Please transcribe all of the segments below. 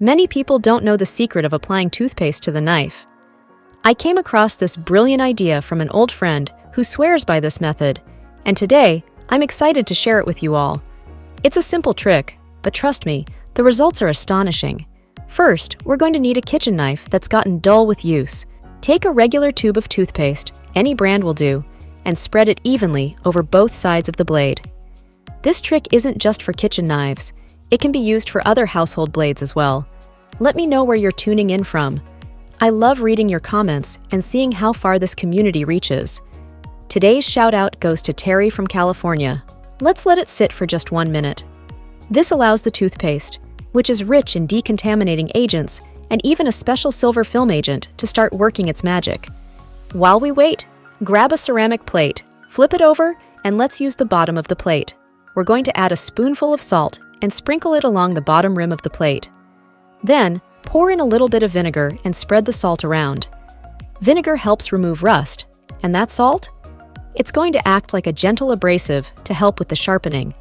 Many people don't know the secret of applying toothpaste to the knife. I came across this brilliant idea from an old friend who swears by this method, and today I'm excited to share it with you all. It's a simple trick, but trust me, the results are astonishing. First, we're going to need a kitchen knife that's gotten dull with use. Take a regular tube of toothpaste, any brand will do, and spread it evenly over both sides of the blade. This trick isn't just for kitchen knives. It can be used for other household blades as well. Let me know where you're tuning in from. I love reading your comments and seeing how far this community reaches. Today's shout out goes to Terry from California. Let's let it sit for just 1 minute. This allows the toothpaste, which is rich in decontaminating agents and even a special silver film agent, to start working its magic. While we wait, grab a ceramic plate, flip it over, and let's use the bottom of the plate. We're going to add a spoonful of salt and sprinkle it along the bottom rim of the plate. Then, pour in a little bit of vinegar and spread the salt around. Vinegar helps remove rust, and that salt? It's going to act like a gentle abrasive to help with the sharpening.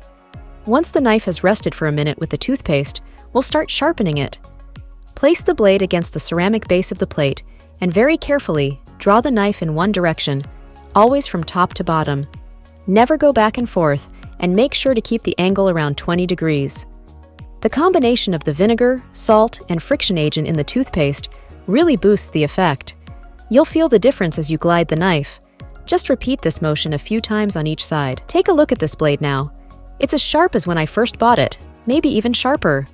Once the knife has rested for a minute with the toothpaste, we'll start sharpening it. Place the blade against the ceramic base of the plate and very carefully draw the knife in one direction, always from top to bottom. Never go back and forth, and make sure to keep the angle around 20 degrees. The combination of the vinegar, salt, and friction agent in the toothpaste really boosts the effect. You'll feel the difference as you glide the knife. Just repeat this motion a few times on each side. Take a look at this blade now. It's as sharp as when I first bought it, maybe even sharper.